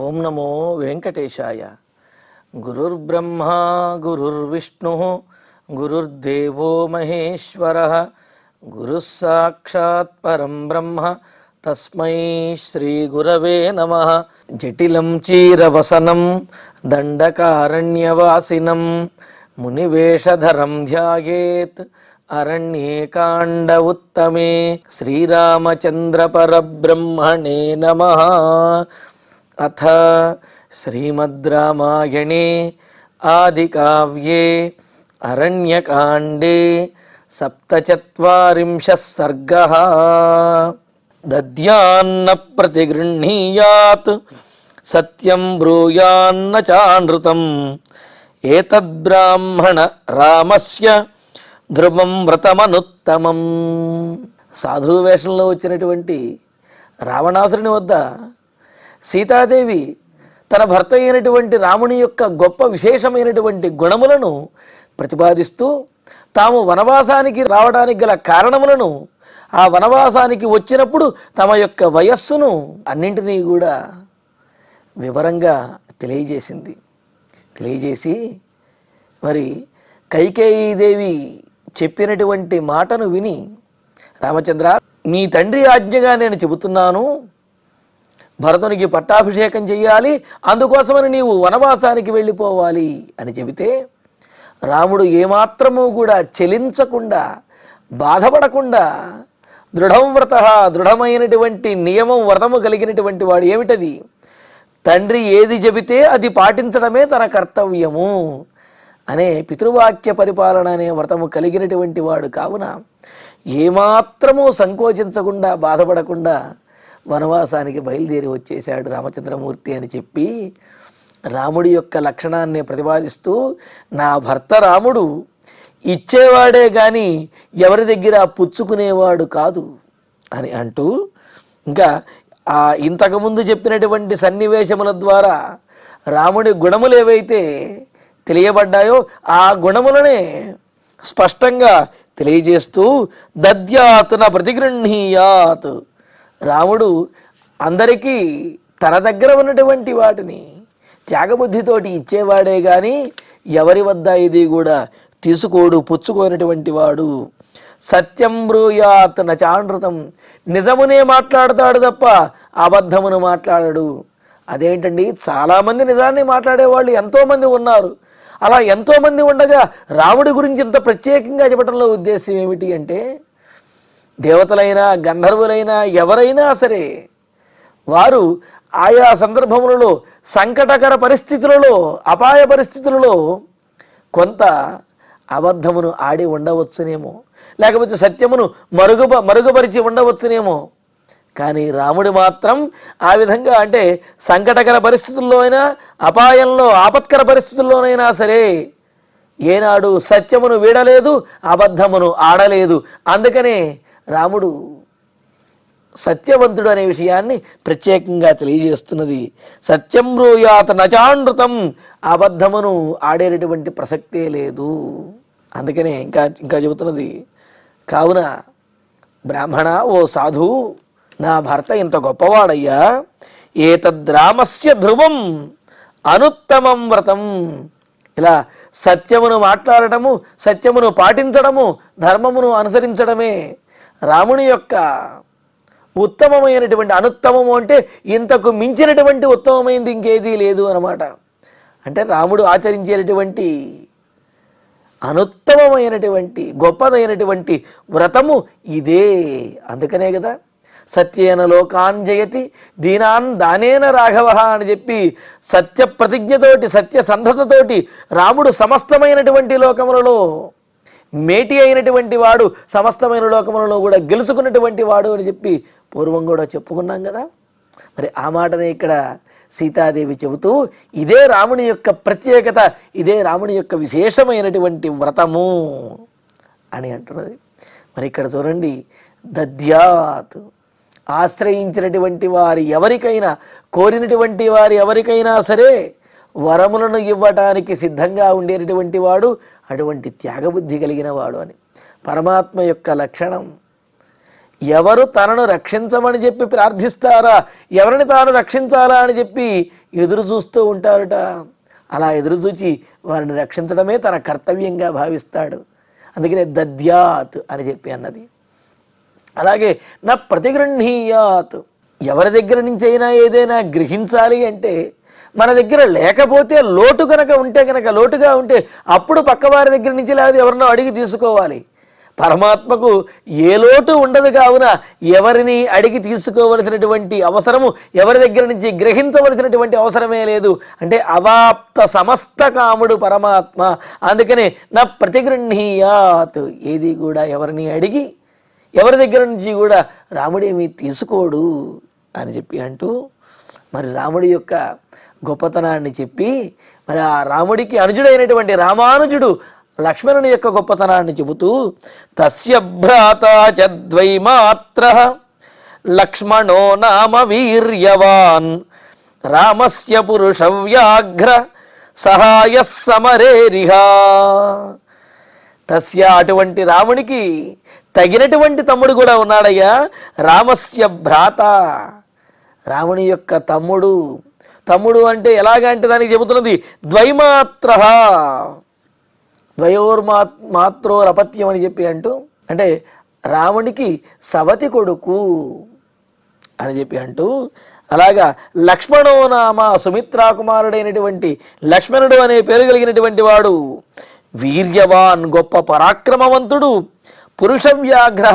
ఓం నమో వెంకటేశాయ. గురుర్బ్రహ్మా గురుర్విష్ణు గురుర్దేవో మహేశ్వరః గురుః సాక్షాత్ పరం బ్రహ్మ తస్మై శ్రీ గురవే నమః. జటిలం చీరవసనం దండకారణ్యవాసినం మునివేషధరం ధ్యాయేత్ అరణ్యేకాండ ఉత్తమే. శ్రీరామచంద్ర పరబ్రహ్మణే నమః. అథ శ్రీమద్ రామాయణే ఆదికావ్యే అరణ్యకాండే సప్తచత్వారింశః సర్గః. దద్యాన్న ప్రతిగృహ్ణీయాత్ సత్యం బ్రూయాన్న చానృతం ఏతద్బ్రాహ్మణ రామస్య ధ్రువం వ్రతమనుత్తమం. సాధువు వేషంలో వచ్చినటువంటి రావణాసురుని వద్ద సీతాదేవి తన భర్త అయినటువంటి రాముని యొక్క గొప్ప విశేషమైనటువంటి గుణములను ప్రతిపాదిస్తూ తాము వనవాసానికి రావడానికి గల కారణములను, ఆ వనవాసానికి వచ్చినప్పుడు తమ యొక్క వయస్సును అన్నింటినీ కూడా వివరంగా తెలియజేసి మరి కైకేయీదేవి చెప్పినటువంటి మాటను విని, రామచంద్ర, నీ తండ్రి ఆజ్ఞగా నేను చెబుతున్నాను, భరతునికి పట్టాభిషేకం చెయ్యాలి, అందుకోసమని నీవు వనవాసానికి వెళ్ళిపోవాలి అని చెబితే రాముడు ఏమాత్రము కూడా చెలించకుండా, బాధపడకుండా దృఢమైనటువంటి నియమం, వ్రతము కలిగినటువంటి వాడు. ఏమిటది? తండ్రి ఏది చెబితే అది పాటించడమే తన కర్తవ్యము అనే పితృవాక్య పరిపాలన అనే వ్రతము కలిగినటువంటి వాడు. కావున ఏమాత్రము సంకోచించకుండా, బాధపడకుండా వనవాసానికి బయలుదేరి వచ్చేశాడు రామచంద్రమూర్తి అని చెప్పి రాముడి యొక్క లక్షణాన్ని ప్రతిపాదిస్తూ, నా భర్త రాముడు ఇచ్చేవాడే కానీ ఎవరి దగ్గర పుచ్చుకునేవాడు కాదు అని అంటూ, ఇంకా ఇంతకుముందు చెప్పినటువంటి సన్నివేశముల ద్వారా రాముడి గుణములు ఏవైతే తెలియబడ్డాయో ఆ గుణములనే స్పష్టంగా తెలియజేస్తూ, దద్యాత్ న ప్రతిగృహ్ణీయాత్, రాముడు అందరికీ తన దగ్గర ఉన్నటువంటి వాటిని త్యాగబుద్ధితోటి ఇచ్చేవాడే కానీ ఎవరి వద్ద ఇది కూడా తీసుకోడు, పుచ్చుకోనటువంటి వాడు. సత్యం బ్రూయాత్ న చానృతం, నిజమునే మాట్లాడతాడు తప్ప అబద్ధమును మాట్లాడడు. అదేంటండి, చాలామంది నిజాన్ని మాట్లాడేవాళ్ళు ఎంతోమంది ఉన్నారు. అలా ఎంతోమంది ఉండగా రాముడి గురించి ఇంత ప్రత్యేకంగా చెప్పడంలో ఉద్దేశం ఏమిటి అంటే, దేవతలైనా గంధర్వులైనా ఎవరైనా సరే వారు ఆయా సందర్భములలో, సంకటకర పరిస్థితులలో, అపాయ పరిస్థితులలో కొంత అబద్ధమును ఆడి ఉండవచ్చునేమో, లేకపోతే సత్యమును మరుగుపరిచి ఉండవచ్చునేమో. కానీ రాముడు మాత్రం ఆ విధంగా, అంటే సంకటకర పరిస్థితుల్లో అయినా, అపాయంలో ఆపత్కర పరిస్థితుల్లోనైనా సరే ఏనాడు సత్యమును వీడలేదు, అబద్ధమును ఆడలేదు. అందుకనే రాముడు సత్యవంతుడు అనే విషయాన్ని ప్రత్యేకంగా తెలియజేస్తున్నది. సత్యం బ్రూయాత్ న చానృతం, అబద్ధమును ఆడేటటువంటి ప్రసక్తే లేదు. అందుకనే ఇంకా చెబుతున్నది, కావున బ్రాహ్మణ, ఓ సాధు, నా భర్త ఇంత గొప్పవాడయ్యా, ఏతద్రామస్య ధ్రువం అనుత్తమం వ్రతం. ఇలా సత్యమును మాట్లాడటము, సత్యమును పాటించడము, ధర్మమును అనుసరించడమే రాముని యొక్క ఉత్తమమైనటువంటి, అనుత్తమము అంటే ఇంతకు మించినటువంటి ఉత్తమమైనది ఇంకేదీ లేదు అన్నమాట. అంటే రాముడు ఆచరించేటటువంటి అనుత్తమమైనటువంటి గొప్పదైనటువంటి వ్రతము ఇదే. అందుకనే కదా సత్యేన లోకాన్ జయతి దీనాన్ దానేన రాఘవ అని చెప్పి సత్య ప్రతిజ్ఞతోటి, సత్య సంధతతోటి రాముడు సమస్తమైనటువంటి లోకములలో మేటి అయినటువంటి వాడు, సమస్తమైన లోకములలో కూడా గెలుచుకున్నటువంటి వాడు అని చెప్పి పూర్వం కూడా చెప్పుకున్నాం కదా. మరి ఆ మాటనే ఇక్కడ సీతాదేవి చెబుతూ ఇదే రాముని యొక్క ప్రత్యేకత, ఇదే రాముని యొక్క విశేషమైనటువంటి వ్రతము అని అంటున్నది. మరి ఇక్కడ చూడండి, దద్యాత్ ఆశ్రయించినటువంటి వారి ఎవరికైనా, కోరినటువంటి వారి ఎవరికైనా సరే వరములను ఇవ్వటానికి సిద్ధంగా ఉండేటటువంటి వాడు అటువంటి త్యాగబుద్ధి కలిగిన వాడు అని. పరమాత్మ యొక్క లక్షణం, ఎవరు తనను రక్షించమని చెప్పి ప్రార్థిస్తారా, ఎవరిని తాను రక్షించాలా అని చెప్పి ఎదురు చూస్తూ ఉంటారట. అలా ఎదురు చూచి వారిని రక్షించడమే తన కర్తవ్యంగా భావిస్తాడు. అందుకనే దద్యాత్ అని చెప్పి అన్నది. అలాగే నా ప్రతిగృహ్ణీయాత్, ఎవరి దగ్గర నుంచి అయినా ఏదైనా గ్రహించాలి అంటే మన దగ్గర లేకపోతే, లోటు కనుక ఉంటే, కనుక లోటుగా ఉంటే అప్పుడు పక్కవారి దగ్గర నుంచి లేదా ఎవరినో అడిగి తీసుకోవాలి. పరమాత్మకు ఏ లోటు ఉండదు కావున ఎవరిని అడిగి తీసుకోవలసినటువంటి అవసరము, ఎవరి దగ్గర నుంచి గ్రహించవలసినటువంటి అవసరమే లేదు. అంటే అవాప్త సమస్త కాముడు పరమాత్మ. అందుకనే నా ప్రతిగృహ్ణీయాత్, ఏది కూడా ఎవరిని అడిగి ఎవరి దగ్గర నుంచి కూడా రాముడేమీ తీసుకోడు అని చెప్పి అంటూ మరి రాముడి యొక్క గొప్పతనాన్ని చెప్పి, మరి ఆ రాముడికి అనుజుడైనటువంటి రామానుజుడు లక్ష్మణుని యొక్క గొప్పతనాన్ని చెబుతూ తస్య భ్రాత చ ద్వైమాత్రః లక్ష్మణో నామ వీర్యవాన్ రామస్య పురుష వ్యాఘ్ర సహాయ సమరేరిహా. తస్య అటువంటి రామునికి తగినటువంటి తమ్ముడు కూడా ఉన్నాడయ్యా. రామస్య భ్రాత, రాముని యొక్క తమ్ముడు. తమ్ముడు అంటే ఎలాగంటే దానికి చెబుతున్నది ద్వైమాత్రః, ద్వయోర్మాత్రోరపత్యం అని చెప్పి అంటూ, అంటే రామునికి సవతి కొడుకు అని చెప్పి అంటూ, అలాగా లక్ష్మణో నామ, సుమిత్రా కుమారుడైనటువంటి లక్ష్మణుడు అనే పేరు కలిగినటువంటి వాడు, వీర్యవాన్ గొప్ప పరాక్రమవంతుడు, పురుష వ్యాఘ్ర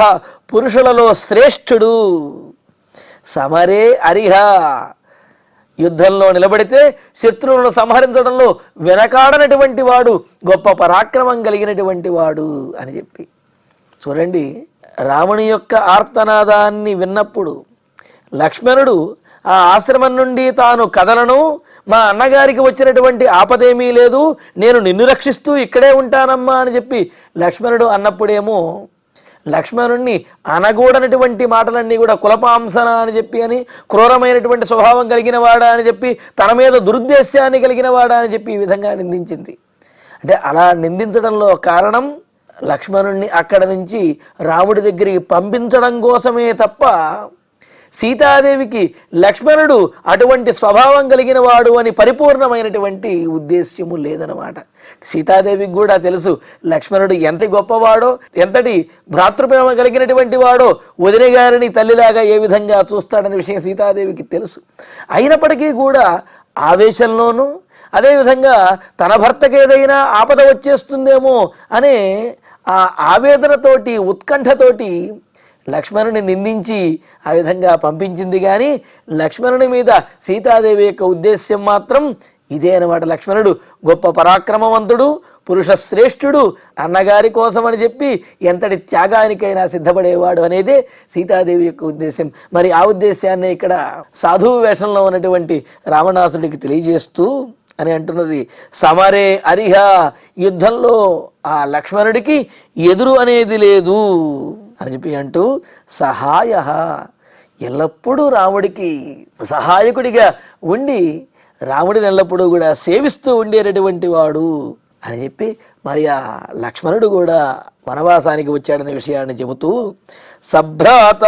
పురుషులలో శ్రేష్ఠుడు, సమరే అరిహ యుద్ధంలో నిలబడితే శత్రువులను సంహరించడంలో వెనకాడనటువంటి వాడు, గొప్ప పరాక్రమం కలిగినటువంటి వాడు అని చెప్పి. చూడండి, రాముని యొక్క ఆర్తనాదాన్ని విన్నప్పుడు లక్ష్మణుడు ఆ ఆశ్రమం నుండి తాను కదలను, మా అన్నగారికి వచ్చినటువంటి ఆపదేమీ లేదు, నేను నిన్ను రక్షిస్తూ ఇక్కడే ఉంటానమ్మా అని చెప్పి లక్ష్మణుడు అన్నప్పుడేమో లక్ష్మణుణ్ణి అనగూడనటువంటి మాటలన్నీ కూడా కులపాంసన అని చెప్పి అని, క్రూరమైనటువంటి స్వభావం కలిగిన వాడా అని చెప్పి, తన మీద దురుద్దేశాన్ని కలిగిన వాడా అని చెప్పి ఈ విధంగా నిందించింది. అంటే అలా నిందించడంలో కారణం లక్ష్మణుణ్ణి అక్కడ నుంచి రాముడి దగ్గరికి పంపించడం కోసమే తప్ప సీతాదేవికి లక్ష్మణుడు అటువంటి స్వభావం కలిగిన వాడు అని పరిపూర్ణమైనటువంటి ఉద్దేశ్యము లేదనమాట. సీతాదేవికి కూడా తెలుసు లక్ష్మణుడు ఎంతటి గొప్పవాడో, ఎంతటి భ్రాతృప్రేమ కలిగినటువంటి వాడో, వదిన గారిని తల్లిలాగా ఏ విధంగా చూస్తాడనే విషయం సీతాదేవికి తెలుసు. అయినప్పటికీ కూడా ఆవేశంలోనూ, అదేవిధంగా తన భర్తకి ఏదైనా ఆపద వచ్చేస్తుందేమో అనే ఆ ఆవేదనతోటి, ఉత్కంఠతోటి లక్ష్మణుని నిందించి ఆ విధంగా పంపించింది. కానీ లక్ష్మణుని మీద సీతాదేవి యొక్క ఉద్దేశ్యం మాత్రం ఇదే అనమాట. లక్ష్మణుడు గొప్ప పరాక్రమవంతుడు, పురుష శ్రేష్ఠుడు, అన్నగారి కోసం అని చెప్పి ఎంతటి త్యాగానికైనా సిద్ధపడేవాడు అనేదే సీతాదేవి యొక్క ఉద్దేశం. మరి ఆ ఉద్దేశాన్ని ఇక్కడ సాధువు వేషంలో ఉన్నటువంటి రావణాసుడికి తెలియజేస్తూ అని అంటున్నది, సమరే అరిహ, యుద్ధంలో ఆ లక్ష్మణుడికి ఎదురు అనేది లేదు అని చెప్పి అంటూ, సహాయ, ఎల్లప్పుడూ రాముడికి సహాయకుడిగా ఉండి రాముడిని ఎల్లప్పుడూ కూడా సేవిస్తూ ఉండేటటువంటి వాడు అని చెప్పి మరి ఆ లక్ష్మణుడు కూడా వనవాసానికి వచ్చాడనే విషయాన్ని చెబుతూ, సభ్రాత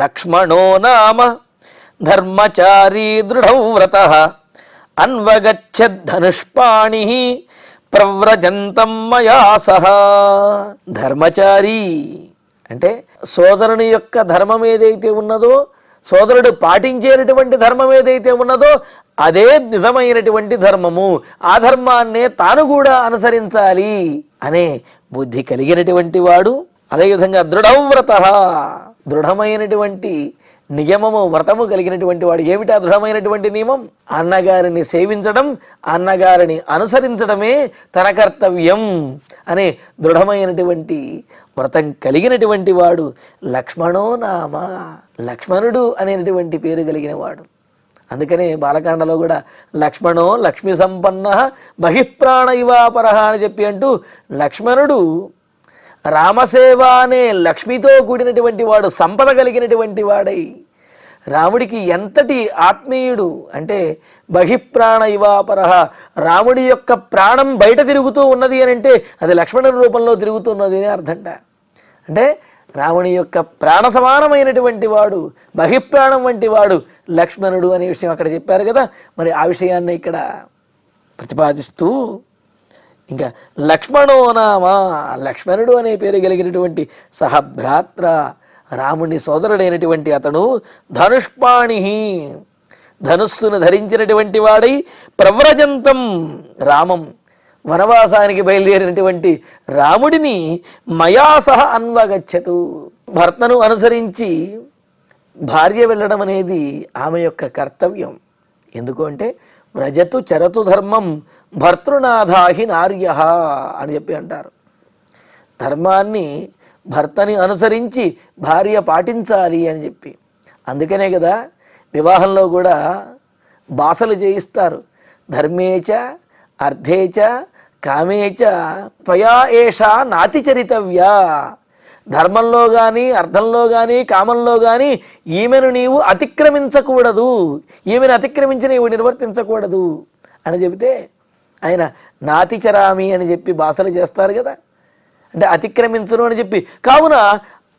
లక్ష్మణో నామ ధర్మచారీ దృఢవ్రతః అన్వగచ్చద్ధనుష్పాణి ప్రవ్రజంతం మయా సహ. ధర్మచారి అంటే సోదరుని యొక్క ధర్మం ఏదైతే ఉన్నదో, సోదరుడు పాటించేటటువంటి ధర్మం ఏదైతే ఉన్నదో అదే నిజమైనటువంటి ధర్మము, ఆ ధర్మాన్నే తాను కూడా అనుసరించాలి అనే బుద్ధి కలిగినటువంటి వాడు. అదేవిధంగా దృఢవ్రత, దృఢమైనటువంటి నియమము వ్రతము కలిగినటువంటి వాడు. ఏమిటా దృఢమైనటువంటి నియమం? అన్నగారిని సేవించడం, అన్నగారిని అనుసరించడమే తన కర్తవ్యం అనే దృఢమైనటువంటి వ్రతం కలిగినటువంటి వాడు లక్ష్మణో నామ, లక్ష్మణుడు అనేటువంటి పేరు కలిగిన వాడు. అందుకనే బాలకాండలో కూడా లక్ష్మణో లక్ష్మి సంపన్న బహిప్రాణ ఇవాపర అని చెప్పి అంటూ లక్ష్మణుడు రామసేవ అనే లక్ష్మితో కూడినటువంటి వాడు, సంపద కలిగినటువంటి వాడై రాముడికి ఎంతటి ఆత్మీయుడు అంటే బహిప్రాణ ఇవాపర, రాముడి యొక్క ప్రాణం బయట తిరుగుతూ ఉన్నది అని అంటే అది లక్ష్మణుడి రూపంలో తిరుగుతున్నది అని అర్థంట. అంటే రాముని యొక్క ప్రాణ సమానమైనటువంటి వాడు, బహిప్రాణం వంటి వాడు లక్ష్మణుడు అనే విషయం అక్కడ చెప్పారు కదా. మరి ఆ విషయాన్ని ఇక్కడ ప్రతిపాదిస్తూ ఇంకా లక్ష్మణో నామ, లక్ష్మణుడు అనే పేరు కలిగినటువంటి సహభ్రాత్ర, రాముని సోదరుడైనటువంటి అతడు ధనుష్పాణి, ధనుస్సును ధరించినటువంటి వాడై ప్రవ్రజంతం రామం, వనవాసానికి బయలుదేరినటువంటి రాముడిని మయా సహ అన్వగచ్చతు. భర్తను అనుసరించి భార్య వెళ్ళడం అనేది ఆమె యొక్క కర్తవ్యం. ఎందుకు అంటే వ్రజతు చరతు ధర్మం భర్తృనాథాహి నార్య అని చెప్పి అంటారు. ధర్మాన్ని భర్తని అనుసరించి భార్య పాటించాలి అని చెప్పి. అందుకనే కదా వివాహంలో కూడా బాసలు చేయిస్తారు. ధర్మేచ అర్థేచ కామేచ త్వయా ఏషా నాతిచరితవ్యా. ధర్మంలో కానీ అర్థంలో కానీ కామంలో కానీ ఈమెను నీవు అతిక్రమించకూడదు, ఈమెను అతిక్రమించి నీవు నిర్వర్తించకూడదు అని చెబితే ఆయన నాతిచరామి అని చెప్పి భాషలు చేస్తారు కదా. అంటే అతిక్రమించను అని చెప్పి. కావున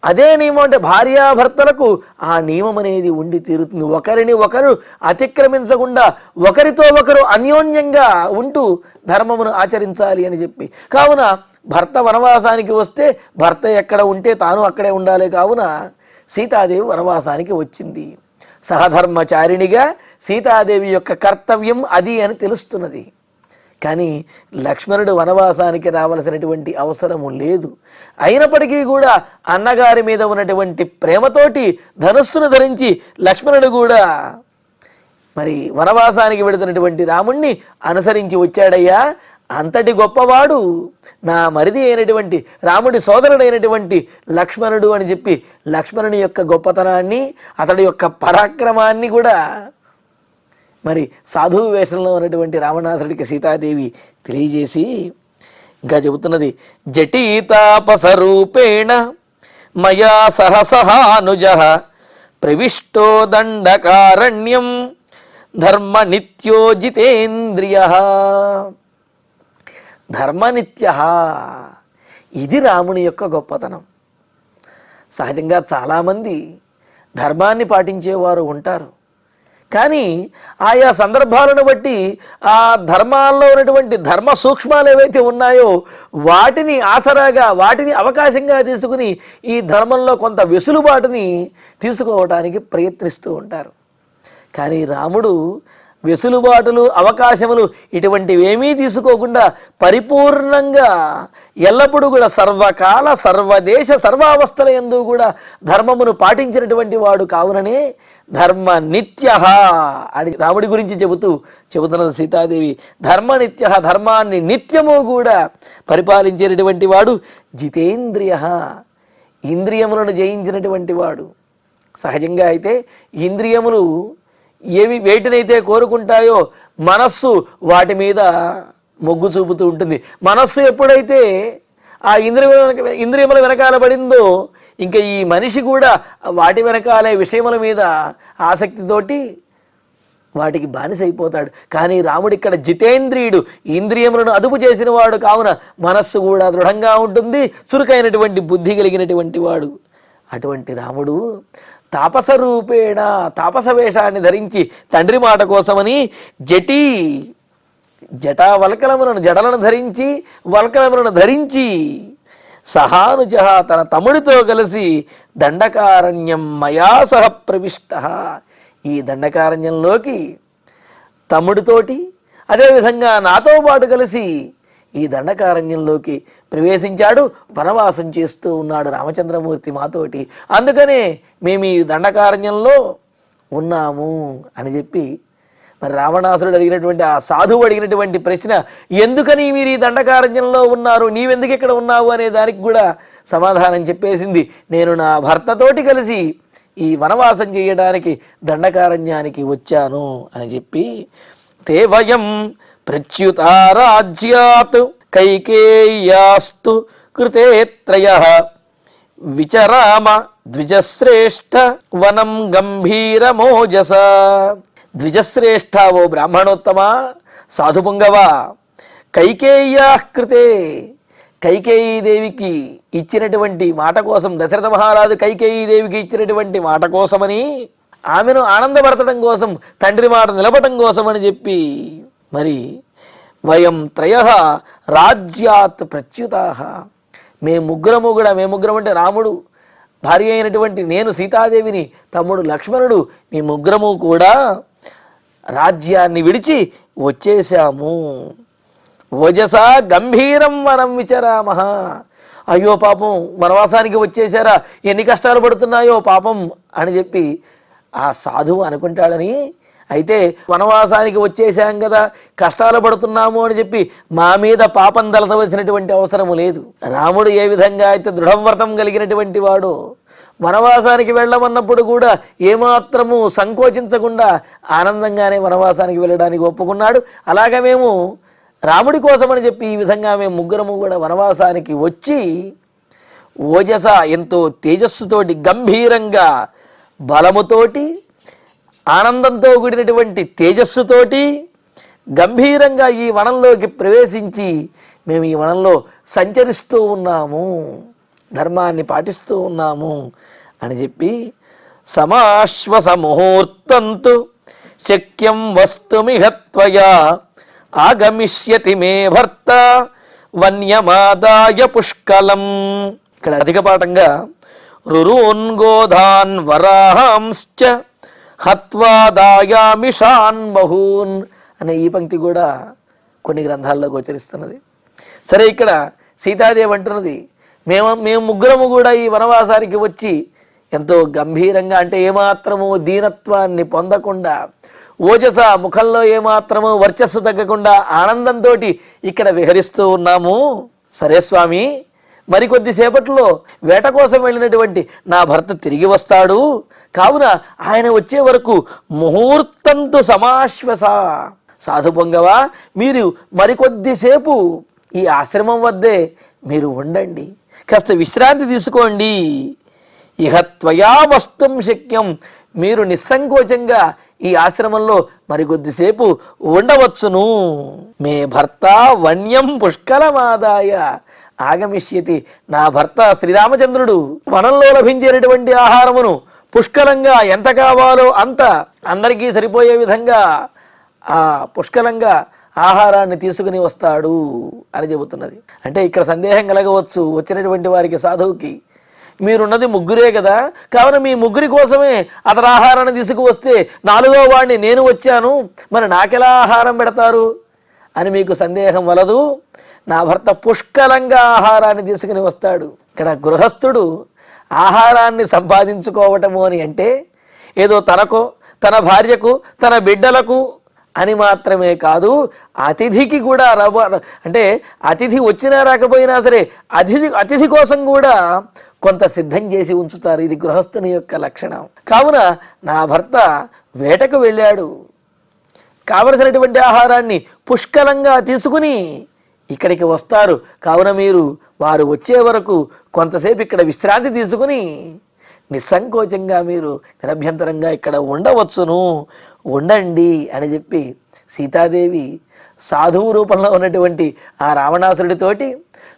అదే నియమం అంటే భార్యాభర్తలకు ఆ నియమం అనేది ఉండి తీరుతుంది. ఒకరిని ఒకరు అతిక్రమించకుండా ఒకరితో ఒకరు అన్యోన్యంగా ఉంటూ ధర్మమును ఆచరించాలి అని చెప్పి. కావున భర్త వనవాసానికి వస్తే భర్త ఎక్కడ ఉంటే తాను అక్కడే ఉండాలి. కావున సీతాదేవి వనవాసానికి వచ్చింది. సహధర్మచారిణిగా సీతాదేవి యొక్క కర్తవ్యం అది అని తెలుస్తున్నది. కానీ లక్ష్మణుడు వనవాసానికి రావలసినటువంటి అవసరము లేదు. అయినప్పటికీ కూడా అన్నగారి మీద ఉన్నటువంటి ప్రేమతోటి ధనుస్సును ధరించి లక్ష్మణుడు కూడా మరి వనవాసానికి వెళుతున్నటువంటి రాముణ్ణి అనుసరించి వచ్చాడయ్యా. అంతటి గొప్పవాడు నా మరిది అయినటువంటి రాముడి సోదరుడైనటువంటి లక్ష్మణుడు అని చెప్పి లక్ష్మణుని యొక్క గొప్పతనాన్ని అతడి యొక్క పరాక్రమాన్ని కూడా మరి సాధువు వేషంలో ఉన్నటువంటి రావణాసుడికి సీతాదేవి తెలియజేసి ఇంకా చెబుతున్నది, జటీతాపసరూపేణ మయా సహసహానుజ ప్రవిష్టో దండకారణ్యం ధర్మనిత్యో జితేంద్రియ. ధర్మనిత్య, ఇది రాముని యొక్క గొప్పతనం. సహజంగా చాలామంది ధర్మాన్ని పాటించేవారు ఉంటారు. కానీ ఆయా సందర్భాలను బట్టి ఆ ధర్మాల్లో ఉన్నటువంటి ధర్మ సూక్ష్మాలు ఏవైతే ఉన్నాయో వాటిని ఆసరాగా, వాటిని అవకాశంగా తీసుకుని ఈ ధర్మంలో కొంత వెసులుబాటుని తీసుకోవటానికి ప్రయత్నిస్తూ ఉంటారు. కానీ రాముడు వెసులుబాటులు, అవకాశములు ఇటువంటివేమీ తీసుకోకుండా పరిపూర్ణంగా ఎల్లప్పుడూ కూడా సర్వకాల సర్వదేశ సర్వావస్థల యందు కూడా ధర్మమును పాటించినటువంటి వాడు. కావుననే ధర్మ నిత్య అని రాముడి గురించి చెబుతున్నది సీతాదేవి. ధర్మనిత్య, ధర్మాన్ని నిత్యము కూడా పరిపాలించేటటువంటి వాడు. జితేంద్రియ, ఇంద్రియములను జయించినటువంటి వాడు. సహజంగా అయితే ఇంద్రియములు వేటినైతే కోరుకుంటాయో మనస్సు వాటి మీద మొగ్గు చూపుతూ ఉంటుంది. మనస్సు ఎప్పుడైతే ఆ ఇంద్రియముల వెనకాల పడిందో ఇంకా ఈ మనిషి కూడా వాటి వెనకాలే విషయముల మీద ఆసక్తితోటి వాటికి బానిసైపోతాడు. కానీ రాముడు ఇక్కడ జితేంద్రియుడు, ఇంద్రియములను అదుపు చేసిన వాడు. కావున మనస్సు కూడా దృఢంగా ఉంటుంది, చురుకైనటువంటి బుద్ధి కలిగినటువంటి వాడు. అటువంటి రాముడు తాపస రూపేణ, తాపస వేషాన్ని ధరించి తండ్రి మాట కోసమని జటావల్కలములను, జడలను ధరించి వల్కలములను ధరించి సహానుజ, తన తమ్ముడితో కలిసి దండకారణ్యం మయా సహ ప్రవిష్ట, ఈ దండకారణ్యంలోకి తమ్ముడితోటి అదేవిధంగా నాతో పాటు కలిసి ఈ దండకారణ్యంలోకి ప్రవేశించాడు, వనవాసం చేస్తూ ఉన్నాడు రామచంద్రమూర్తి మాతోటి. అందుకనే మేము ఈ దండకారణ్యంలో ఉన్నాము అని చెప్పి మరి రావణాసురుడు అడిగినటువంటి ఆ సాధువు అడిగినటువంటి ప్రశ్న, ఎందుకని మీరు ఈ దండకారణ్యంలో ఉన్నారు, నీవెందుకు ఇక్కడ ఉన్నావు అనే దానికి కూడా సమాధానం చెప్పేసింది. నేను నా భర్తతోటి కలిసి ఈ వనవాసం చేయడానికి దండకారణ్యానికి వచ్చాను అని చెప్పి, తే వయం ప్రచ్యుతారాజ్యాత్ కైకేయ్యాస్తు కృతే త్రయః విచరామ ద్విజశ్రేష్ఠ వనం గంభీరమోజస. ద్విజశ్రేష్ఠ, ఓ బ్రాహ్మణోత్తమ సాధుపుంగవ, కైకేయ్యా కృతే, కైకేయీదేవికి ఇచ్చినటువంటి మాట కోసం, దశరథ మహారాజు కైకేయీదేవికి ఇచ్చినటువంటి మాట కోసమని, ఆమెను ఆనందపరచడం కోసం, తండ్రి మాట నిలబడటం కోసం అని చెప్పి, మరి వయం త్రయః రాజ్యాత్ ప్రచ్యుతాః, మేము ముగ్గురం అంటే రాముడు, భార్య అయినటువంటి నేను సీతాదేవిని, తమ్ముడు లక్ష్మణుడు, మీ ముగ్గురము కూడా రాజ్యాన్ని విడిచి వచ్చేశాము. ఓజస గంభీరం వనం విచరామః. అయ్యో పాపం, వనవాసానికి వచ్చేసారా, ఎన్ని కష్టాలు పడుతున్నాయో పాపం అని చెప్పి ఆ సాధువు అనుకుంటాడని, అయితే వనవాసానికి వచ్చేసాం కదా, కష్టాలు పడుతున్నాము అని చెప్పి మా మీద పాపం తలతవలసినటువంటి అవసరము లేదు. రాముడు ఏ విధంగా అయితే దృఢవ్రతం కలిగినటువంటి వాడు, వనవాసానికి వెళ్ళమన్నప్పుడు కూడా ఏమాత్రము సంకోచించకుండా ఆనందంగానే వనవాసానికి వెళ్ళడానికి ఒప్పుకున్నాడు. అలాగే మేము రాముడి కోసమని చెప్పి ఈ విధంగా మేము ముగ్గురము కూడా వనవాసానికి వచ్చి, ఓజస ఎంతో తేజస్సుతోటి, గంభీరంగా బలముతోటి, ఆనందంతో కూడినటువంటి తేజస్సుతోటి గంభీరంగా ఈ వనంలోకి ప్రవేశించి మేము ఈ వనంలో సంచరిస్తూ ఉన్నాము, ధర్మాన్ని పాటిస్తూ ఉన్నాము అని చెప్పి, సమాశ్వస ముహూర్తంతు శక్యం వస్తుమిహ త్వయా ఆగమిష్యతి మే భర్త వన్యమాదాయ పుష్కలం. ఇక్కడ అధిక పాఠంగా రురూన్ గోధాన్ వరాహాంశ్చ హత్వాదాయామిషాన్ బహూన్ అనే ఈ పంక్తి కూడా కొన్ని గ్రంథాల్లో గోచరిస్తున్నది. సరే, ఇక్కడ సీతాదేవి అంటున్నది, మేము ముగ్గురము కూడా ఈ వనవాసానికి వచ్చి ఎంతో గంభీరంగా, అంటే ఏమాత్రము దీనత్వాన్ని పొందకుండా, ఓజస ముఖంలో ఏమాత్రము వర్చస్సు తగ్గకుండా ఆనందంతో ఇక్కడ విహరిస్తూ ఉన్నాము. సరే స్వామి, మరికొద్దిసేపట్లో వేట కోసం వెళ్ళినటువంటి నా భర్త తిరిగి వస్తాడు, కావున ఆయన వచ్చే వరకు ముహూర్తంతో సమాశ్వస. సాధు పొంగవ, మీరు మరికొద్దిసేపు ఈ ఆశ్రమం వద్దే మీరు ఉండండి, కాస్త విశ్రాంతి తీసుకోండి. ఇహ త్వయా వస్తుం శక్యం, మీరు నిస్సంకోచంగా ఈ ఆశ్రమంలో మరికొద్దిసేపు ఉండవచ్చును. మే భర్త వన్యం పుష్కలమాదాయ ఆగమిష్యతి, నా భర్త శ్రీరామచంద్రుడు వనంలో లభించేటటువంటి ఆహారమును పుష్కలంగా ఎంత కావాలో అంత అందరికీ సరిపోయే విధంగా ఆ పుష్కలంగా ఆహారాన్ని తీసుకుని వస్తాడు అని చెబుతున్నది. అంటే ఇక్కడ సందేహం కలగవచ్చు వచ్చినటువంటి వారికి, సాధువుకి, మీరున్నది ముగ్గురే కదా, కావున మీ ముగ్గురి కోసమే అతను ఆహారాన్ని తీసుకువస్తే నాలుగో వాడిని నేను వచ్చాను, మరి నాకెలా ఆహారం పెడతారు అని మీకు సందేహం వలదు. నా భర్త పుష్కలంగా ఆహారాన్ని తీసుకుని వస్తాడు. ఇక్కడ గృహస్థుడు ఆహారాన్ని సంపాదించుకోవటము అని అంటే ఏదో తనకో, తన భార్యకు, తన బిడ్డలకు అని మాత్రమే కాదు, అతిథికి కూడా అంటే అతిథి వచ్చినా రాకపోయినా సరే అతిథి కోసం కూడా కొంత సిద్ధం చేసి ఉంచుతారు. ఇది గృహస్థుని యొక్క లక్షణం. కావున నా భర్త వేటకు వెళ్ళాడు, కావలసినటువంటి ఆహారాన్ని పుష్కలంగా తీసుకుని ఇక్కడికి వస్తారు, కావున మీరు వారు వచ్చే వరకు కొంతసేపు ఇక్కడ విశ్రాంతి తీసుకుని నిస్సంకోచంగా మీరు నిరభ్యంతరంగా ఇక్కడ ఉండవచ్చును, ఉండండి అని చెప్పి సీతాదేవి సాధువు రూపంలో ఉన్నటువంటి ఆ రావణాసురుడితోటి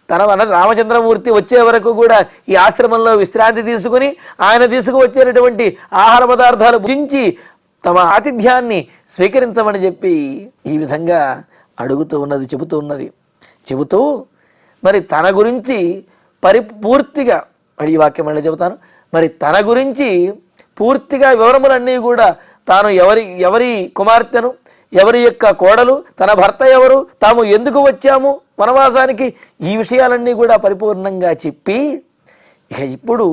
తన రామచంద్రమూర్తి వచ్చే వరకు కూడా ఈ ఆశ్రమంలో విశ్రాంతి తీసుకుని ఆయన తీసుకువచ్చేటటువంటి ఆహార పదార్థాలు భుజించి తమ ఆతిథ్యాన్ని స్వీకరించమని చెప్పి ఈ విధంగా అడుగుతూ ఉన్నది, చెబుతూ మరి తన గురించి పూర్తిగా ఈ వాక్యం మళ్ళీ చెబుతాను. మరి తన గురించి పూర్తిగా వివరములన్నీ కూడా, తాను ఎవరి కుమార్తెను, ఎవరి యొక్క కోడలు, తన భర్త ఎవరు, తాము ఎందుకు వచ్చాము వనవాసానికి ఈ విషయాలన్నీ కూడా పరిపూర్ణంగా చెప్పి ఇక ఇప్పుడు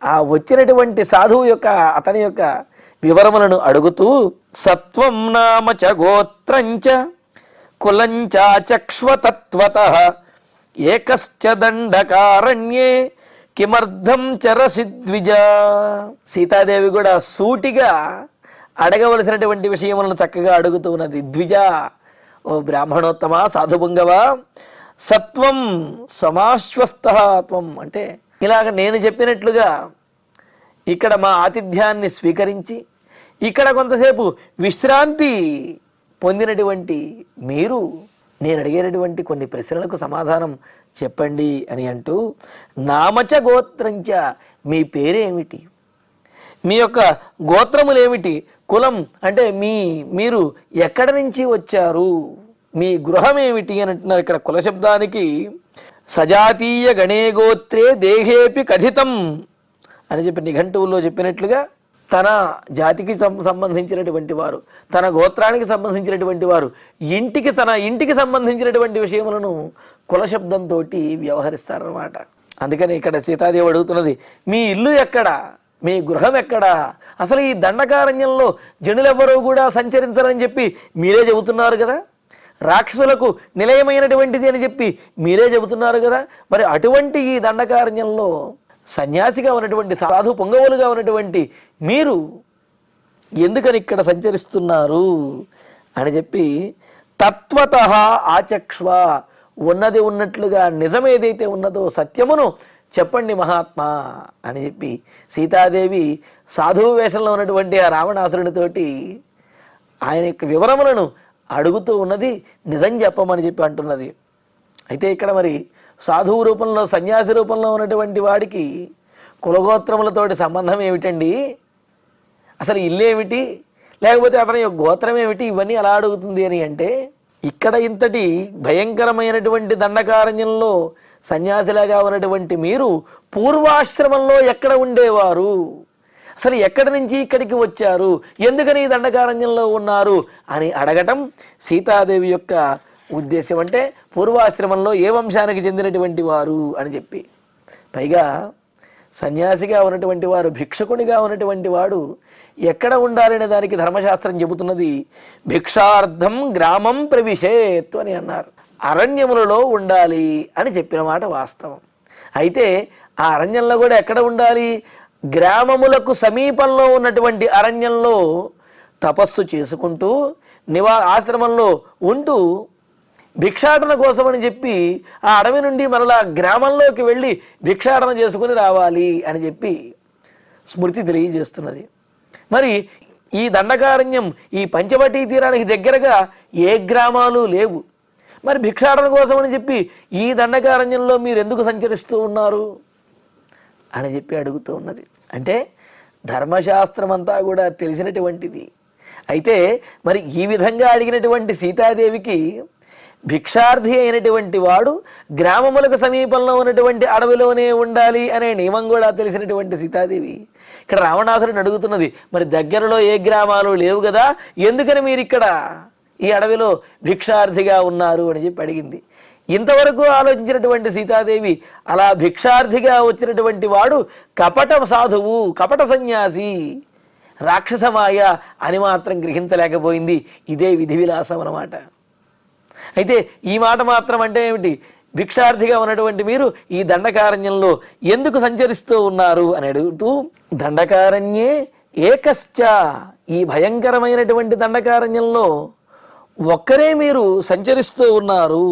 ఆ వచ్చినటువంటి సాధువు యొక్క అతని యొక్క వివరములను అడుగుతూ సత్వం నామ చ గోత్రంచ కులంచాచక్ష్వతత్వతః ఏకశ్చ దండకారణ్యే కిమర్థం చరసి ద్విజ. సీతాదేవి కూడా సూటిగా అడగవలసినటువంటి విషయములను చక్కగా అడుగుతూ ఉన్నది. ద్విజ, ఓ బ్రాహ్మణోత్తమ సాధుపుంగవ, సత్వం సమాశ్వస్తత్వం అంటే ఇలాగ నేను చెప్పినట్లుగా ఇక్కడ మా ఆతిథ్యాన్ని స్వీకరించి ఇక్కడ కొంతసేపు విశ్రాంతి పొందినటువంటి మీరు నేను అడిగేటటువంటి కొన్ని ప్రశ్నలకు సమాధానం చెప్పండి అని అంటూ నామచ గోత్రంచ, మీ పేరేమిటి, మీ యొక్క గోత్రములేమిటి, కులం అంటే మీరు ఎక్కడి నుంచి వచ్చారు, మీ గృహం ఏమిటి అని అంటున్నారు. ఇక్కడ కుల శబ్దానికి సజాతీయ గణే గోత్రే దేహేపి కథితం అని చెప్పి నిఘంటువుల్లో చెప్పినట్లుగా తన జాతికి సంబంధించినటువంటి వారు, తన గోత్రానికి సంబంధించినటువంటి వారు, తన ఇంటికి సంబంధించినటువంటి విషయములను కుల శబ్దంతో వ్యవహరిస్తారన్నమాట. అందుకని ఇక్కడ సీతాదేవి అడుగుతున్నది, మీ ఇల్లు ఎక్కడ, మీ గృహం ఎక్కడ, అసలు ఈ దండకారణ్యంలో జనులెవరూ కూడా సంచరించరని చెప్పి మీరే చెబుతున్నారు కదా, రాక్షసులకు నిలయమైనటువంటిది అని చెప్పి మీరే చెబుతున్నారు కదా, మరి అటువంటి ఈ దండకారణ్యంలో సన్యాసిగా ఉన్నటువంటి సాధు పొంగవులుగా ఉన్నటువంటి మీరు ఎందుకని ఇక్కడ సంచరిస్తున్నారు అని చెప్పి తత్వతః ఆచక్ష్వ, ఉన్నది ఉన్నట్లుగా నిజమేదైతే ఉన్నదో సత్యమును చెప్పండి మహాత్మా అని చెప్పి సీతాదేవి సాధువు వేషంలో ఉన్నటువంటి ఆ రావణాసురునితోటి ఆయన యొక్క వివరములను అడుగుతూ ఉన్నది. నిజం చెప్పమని చెప్పి అంటున్నది. అయితే ఇక్కడ మరి సాధువు రూపంలో సన్యాసి రూపంలో ఉన్నటువంటి వాడికి కులగోత్రములతోటి సంబంధం ఏమిటండి, అసలు ఇల్లేమిటి, లేకపోతే అతని యొక్క గోత్రం ఏమిటి, ఇవన్నీ ఎలా అడుగుతుంది అని అంటే ఇక్కడ ఇంతటి భయంకరమైనటువంటి దండకారణ్యంలో సన్యాసిలాగా ఉన్నటువంటి మీరు పూర్వాశ్రమంలో ఎక్కడ ఉండేవారు, అసలు ఎక్కడి నుంచి ఇక్కడికి వచ్చారు, ఎందుకని ఈ దండకారణ్యంలో ఉన్నారు అని అడగటం సీతాదేవి యొక్క ఉద్దేశం. అంటే పూర్వాశ్రమంలో ఏ వంశానికి చెందినటువంటి వారు అని చెప్పి. పైగా సన్యాసిగా ఉన్నటువంటి వారు, భిక్షకునిగా ఉన్నటువంటి వాడు ఎక్కడ ఉండాలనే దానికి ధర్మశాస్త్రం చెబుతున్నది భిక్షార్థం గ్రామం ప్రవిశేత్ అని అన్నారు. అరణ్యములలో ఉండాలి అని చెప్పిన మాట వాస్తవం. అయితే ఆ అరణ్యంలో కూడా ఎక్కడ ఉండాలి, గ్రామములకు సమీపంలో ఉన్నటువంటి అరణ్యంలో తపస్సు చేసుకుంటూ ఆశ్రమంలో ఉంటూ భిక్షాటన కోసమని చెప్పి ఆ అడవి నుండి మరలా గ్రామంలోకి వెళ్ళి భిక్షాటన చేసుకుని రావాలి అని చెప్పి స్మృతి తెలియజేస్తున్నది. మరి ఈ దండకారణ్యం ఈ పంచవటీ తీరానికి దగ్గరగా ఏ గ్రామాలు లేవు, మరి భిక్షాటన కోసమని చెప్పి ఈ దండకారణ్యంలో మీరు ఎందుకు సంచరిస్తూ ఉన్నారు అని చెప్పి అడుగుతూ ఉన్నది. అంటే ధర్మశాస్త్రం అంతా కూడా తెలిసినటువంటిది. అయితే మరి ఈ విధంగా అడిగినటువంటి సీతాదేవికి భిక్షార్థి అయినటువంటి వాడు గ్రామములకు సమీపంలో ఉన్నటువంటి అడవిలోనే ఉండాలి అనే నియమం కూడా తెలిసినటువంటి సీతాదేవి ఇక్కడ రావణాసురుని అడుగుతున్నది, మరి దగ్గరలో ఏ గ్రామాలు లేవు కదా, ఎందుకని మీరు ఇక్కడ ఈ అడవిలో భిక్షార్థిగా ఉన్నారు అని చెప్పి అడిగింది. ఇంతవరకు ఆలోచించినటువంటి సీతాదేవి అలా భిక్షార్థిగా వచ్చినటువంటి వాడు కపట సాధువు, కపట సన్యాసి, రాక్షసమాయ అని మాత్రం గ్రహించలేకపోయింది. ఇదే విధి విలాసం అన్నమాట. అయితే ఈ మాట మాత్రం అంటే ఏమిటి, భిక్షార్థిగా ఉన్నటువంటి మీరు ఈ దండకారణ్యంలో ఎందుకు సంచరిస్తూ ఉన్నారు అని అడుగుతూ దండకారణ్యే ఏకశ్చ, ఈ భయంకరమైనటువంటి దండకారణ్యంలో ఒక్కరే మీరు సంచరిస్తూ ఉన్నారు,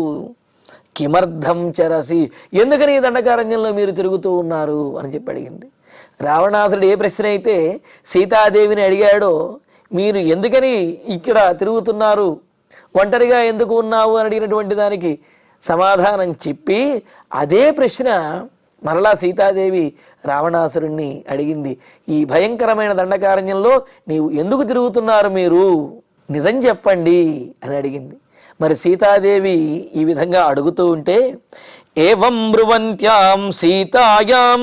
కిమర్థం చరసి, ఎందుకని ఈ దండకారణ్యంలో మీరు తిరుగుతూ ఉన్నారు అని చెప్పి అడిగింది. రావణాసురుడు ఏ ప్రశ్న అయితే సీతాదేవిని అడిగాడో, మీరు ఎందుకని ఇక్కడ తిరుగుతున్నారు, ఒంటరిగా ఎందుకు ఉన్నావు అని అడిగినటువంటి దానికి సమాధానం చెప్పి అదే ప్రశ్న మరలా సీతాదేవి రావణాసురుణ్ణి అడిగింది. ఈ భయంకరమైన దండకారణ్యంలో నీవు ఎందుకు తిరుగుతున్నారు, మీరు నిజం చెప్పండి అని అడిగింది. మరి సీతాదేవి ఈ విధంగా అడుగుతూ ఉంటే ఏవం బ్రువంత్యాం సీతాయాం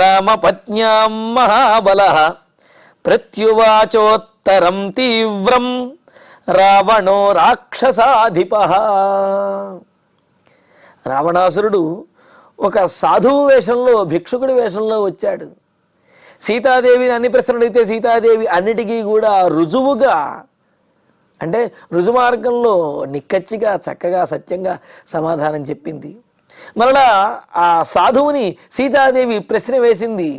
రామపత్న్యాం మహాబలః ప్రత్యువాచోత్తరం తీవ్రం రావణో రాక్షసాధిపః. రావణాసురుడు ఒక సాధువు వేషంలో, భిక్షుకుడి వేషంలో వచ్చాడు. సీతాదేవిని అన్ని ప్రశ్నలు అడిగితే సీతాదేవి అన్నిటికీ కూడా రుజువుగా, అంటే రుజుమార్గంలో నిక్కచ్చిగా, చక్కగా, సత్యంగా సమాధానం చెప్పింది. మరలా ఆ సాధువుని సీతాదేవి ప్రశ్న వేసింది,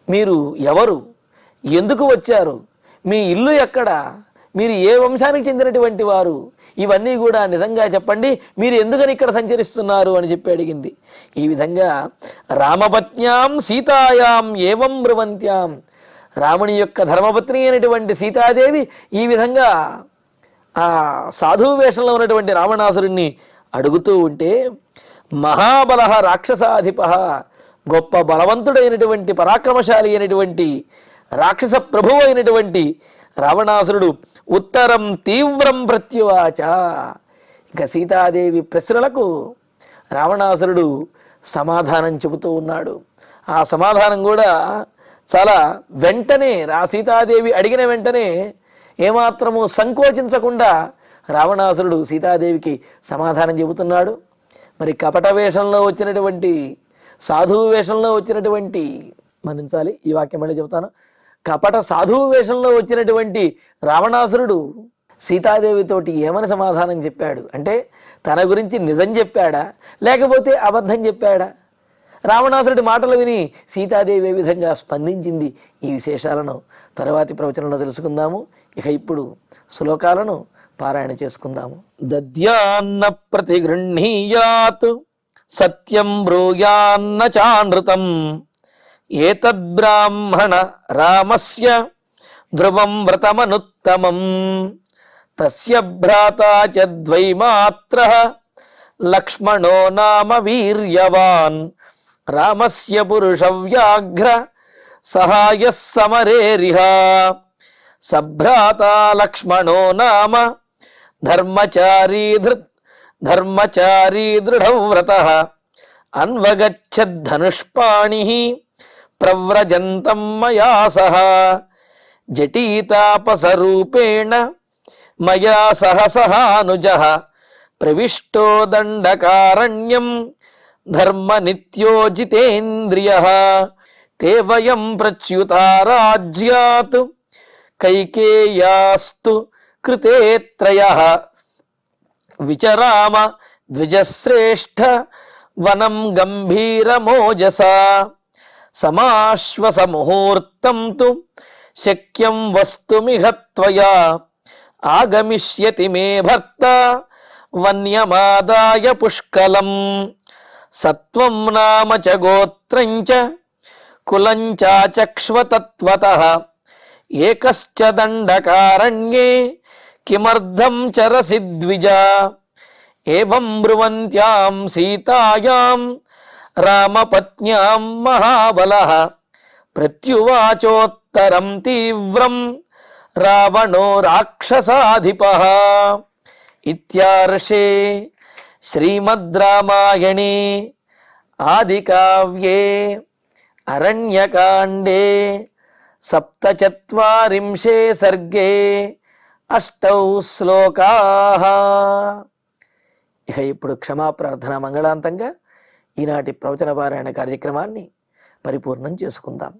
మీరు ఎవరు, ఎందుకు వచ్చారు, మీ ఇల్లు ఎక్కడ, మీరు ఏ వంశానికి చెందినటువంటి వారు, ఇవన్నీ కూడా నిజంగా చెప్పండి, మీరు ఎందుకని ఇక్కడ సంచరిస్తున్నారు అని చెప్పి అడిగింది. ఈ విధంగా రామపత్న్యాం సీతాయాం ఏవం బ్రువంత్యాం, రాముని యొక్క ధర్మపత్ని అయినటువంటి సీతాదేవి ఈ విధంగా ఆ సాధువు వేషంలో ఉన్నటువంటి రావణాసురుణ్ణి అడుగుతూ ఉంటే, మహాబల రాక్షసాధిప, గొప్ప బలవంతుడైనటువంటి పరాక్రమశాలి అయినటువంటి రాక్షస ప్రభువు అయినటువంటి రావణాసురుడు ఉత్తరం తీవ్రం ప్రత్యువాచ. ఇంకా సీతాదేవి ప్రశ్నలకు రావణాసురుడు సమాధానం చెబుతూ ఉన్నాడు. ఆ సమాధానం కూడా చాలా వెంటనే, సీతాదేవి అడిగిన వెంటనే ఏమాత్రము సంకోచించకుండా రావణాసురుడు సీతాదేవికి సమాధానం చెబుతున్నాడు. మరి కపట వేషంలో వచ్చినటువంటి, సాధువు వేషంలో వచ్చినటువంటి, మన్నించాలి ఈ వాక్యం మళ్ళీ చెబుతాను, కపట సాధువు వేషంలో వచ్చినటువంటి రావణాసురుడు సీతాదేవితోటి ఏమని సమాధానం చెప్పాడు అంటే, తన గురించి నిజం చెప్పాడా లేకపోతే అబద్ధం చెప్పాడా? రావణాసురుడి మాటలు విని సీతాదేవి ఏ విధంగా స్పందించింది, ఈ విశేషాలను తరువాతి ప్రవచనంలో తెలుసుకుందాము. ఇక ఇప్పుడు శ్లోకాలను పారాయణ చేసుకుందాము. దద్యాన్న ప్రతిగృహ్ణీయాత్ సత్యం బ్రూయాన్న చానృతం ఏతద్బ్రాహ్మణ రామస్య ధ్రువం వ్రతమనుత్తమం తస్య భ్రాతా చ ద్వైమాత్రః లక్ష్మణో నామ వీర్యవాన్ రామస్య పురుషవ్యాఘ్ర సహాయః సమరేరిహ సభ్రాతా లక్ష్మణో నామ ధర్మచారీ దృఢవ్రతః అన్వగచ్చద్ధనుష్పాణిః ప్రవ్రజంతం మయా సహ జటీతాపసరూపేణ మయా సహ సహానుజః ప్రవిష్టో దండకారణ్యం ధర్మ నిత్యోజితేంద్రియః తే వయం ప్రచ్యుతా రాజ్యాత్ కైకేయాస్తు కృతే త్రయః విచరామ ద్విజశ్రేష్ఠ వనం గంభీరమోజసా సమాశ్వస ముహూర్తం తు శక్యం వస్తుమిహ త్వయా ఆగమిష్యతి మే భర్త వన్యమాదాయ పుష్కలం సత్వం నామ చ గోత్రం చ కులం చాచక్ష్వ తత్వతః ఏకశ్చ దండకారణ్యే కిమర్థం చరసి ద్విజా ఏవం బ్రువంత్యాం సీతాయాం రామపత్న్యాం మహాబలః ప్రత్యువాచోత్తరం తీవ్రం రావణో రాక్షసాధిపః. ఇత్యార్షే శ్రీమద్ రామాయణే ఆదికావ్యే అరణ్యకాండే సప్తచత్వారింశే సర్గే అష్టౌ శ్లోకాః. ఇక ఇప్పుడు క్షమాప్రార్థన మంగళాంతంగా ఈనాటి ప్రవచన పారాయణ కార్యక్రమాన్ని పరిపూర్ణం చేసుకుందాం.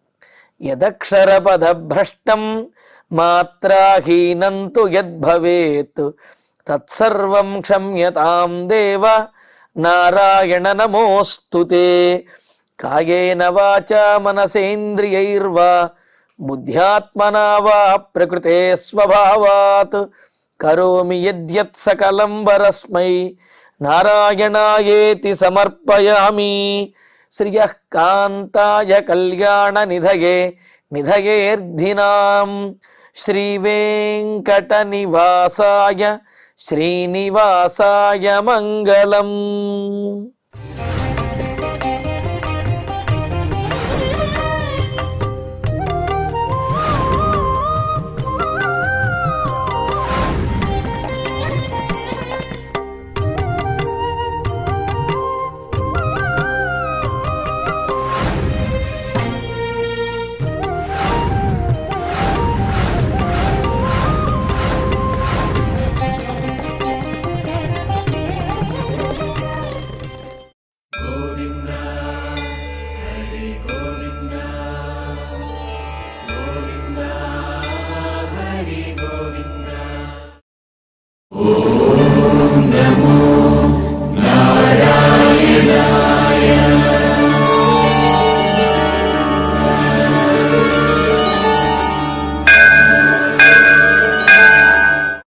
యదక్షరపదభ్రష్టం మాత్రాహీనం తు యద్భవేత్ తత్సర్వం క్షమ్యతాం దేవ నారాయణ నమోస్తుతే. కాయేన వాచా మనసేంద్రియైర్వా బుద్ధ్యాత్మనా వా ప్రకృతే స్వభావాత్ కరోమి యద్యత్ సకలం వరస్మై నారాయణాయేతి సమర్పయామి. శ్రియః కాంతాయ కళ్యాణ నిధయే నిధయేర్ధినాం శ్రీవేంకట నివాసాయ శ్రీనివాసాయ మంగళం.